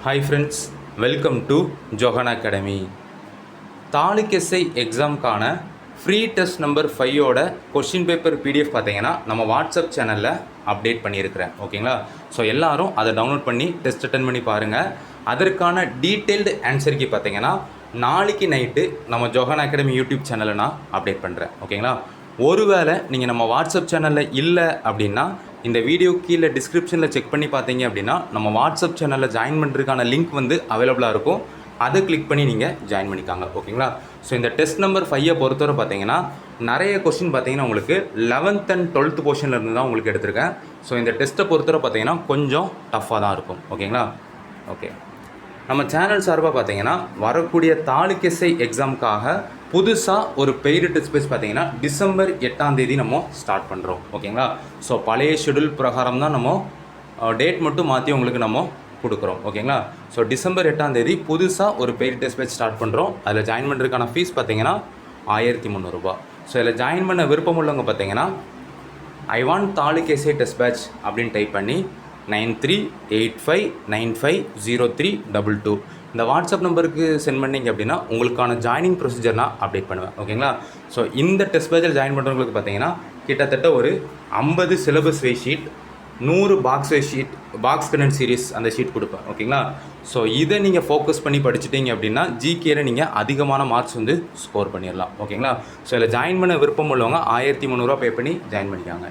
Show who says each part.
Speaker 1: Hi friends, welcome to Johan Academy. தாலுக்கெஸ்ஐ எக்ஸாம்க்கான free test number 5ஓட கொஷின் பேப்பர் பிடிஎஃப் பார்த்தீங்கன்னா நம்ம வாட்ஸ்அப் சேனலில் அப்டேட் பண்ணியிருக்கிறேன். ஓகேங்களா? ஸோ எல்லோரும் அதை டவுன்லோட் பண்ணி டெஸ்ட் அட்டன் பண்ணி பாருங்கள். அதற்கான டீட்டெயில்டு ஆன்சருக்கு பார்த்தீங்கன்னா நாளைக்கு நைட்டு நம்ம ஜோஹன் அகாடமி யூடியூப் சேனலில் நான் அப்டேட் பண்ணுறேன். ஓகேங்களா? ஒருவேளை நீங்கள் நம்ம வாட்ஸ்அப் சேனலில் இல்லை அப்படின்னா இந்த வீடியோ கீழே டிஸ்கிரிப்ஷனில் செக் பண்ணி பார்த்தீங்க அப்படின்னா நம்ம வாட்ஸ்அப் சேனலில் ஜாயின் பண்ணுறதுக்கான லிங்க் வந்து அவைலபிளாக இருக்கும். அதை கிளிக் பண்ணி நீங்கள் ஜாயின் பண்ணிக்காங்க. ஓகேங்களா? ஸோ இந்த டெஸ்ட் நம்பர் 5 பொறுத்தவரை பார்த்தீங்கன்னா நிறைய கொஸ்டின் பார்த்தீங்கன்னா உங்களுக்கு 11th and 12th போர்ஷன்லேருந்து தான் உங்களுக்கு எடுத்திருக்கேன். ஸோ இந்த டெஸ்ட்டை பொறுத்தவரை பார்த்தீங்கன்னா கொஞ்சம் டஃப்பாக தான் இருக்கும். ஓகேங்களா? ஓகே, நம்ம சேனல் சார்பாக பார்த்தீங்கன்னா வரக்கூடிய தாலுக்கெஸ்ஐ எக்ஸாமுக்காக புதுசாக ஒரு பெய்டு டெஸ்ட் பேஸ் பார்த்தீங்கன்னா டிசம்பர் 8ஆம் தேதி நம்ம ஸ்டார்ட் பண்ணுறோம். ஓகேங்களா? ஸோ பழைய ஷெடியூல் பிரகாரம் தான் நம்ம டேட் மட்டும் மாற்றி உங்களுக்கு நம்ம கொடுக்குறோம். ஓகேங்களா? ஸோ டிசம்பர் 8ஆம் தேதி புதுசாக ஒரு பெய்டு டெஸ்ட் பேட்ச் ஸ்டார்ட் பண்ணுறோம். அதில் ஜாயின் பண்ணுறதுக்கான ஃபீஸ் பார்த்தீங்கன்னா 1300 ரூபா. ஸோ இதில் ஜாயின் பண்ண விருப்பம் உள்ளவங்க பார்த்தீங்கன்னா ஐ வாண்ட் தாலுக்கெஸ்ஐ டெஸ்ட் பேட்ச் அப்படின்னு டைப் பண்ணி 9385950322 இந்த வாட்ஸ்அப் நம்பருக்கு சென்ட் பண்ணிங்க அப்படின்னா உங்களுக்கான ஜாயினிங் ப்ரொசீஜர் நான் அப்டேட் பண்ணுவேன். ஓகேங்களா? ஸோ இந்த டெஸ்ட் பேட்சில் ஜாயின் பண்ணுறவங்களுக்கு பார்த்தீங்கன்னா கிட்டத்தட்ட ஒரு 50 syllabus wise sheet, 100 box wise sheet, box content series அந்த ஷீட் கொடுப்பேன். ஓகேங்களா? ஸோ இதை நீங்கள் ஃபோக்கஸ் பண்ணி படிச்சுட்டீங்க அப்படின்னா ஜிகேல நீங்கள் அதிகமான மார்க்ஸ் வந்து ஸ்கோர் பண்ணிடலாம். ஓகேங்களா? ஸோ இதில் ஜாயின் பண்ண விருப்பம் உள்ளவங்க 1300 ரூபா பே பண்ணி ஜாயின் பண்ணிக்காங்க.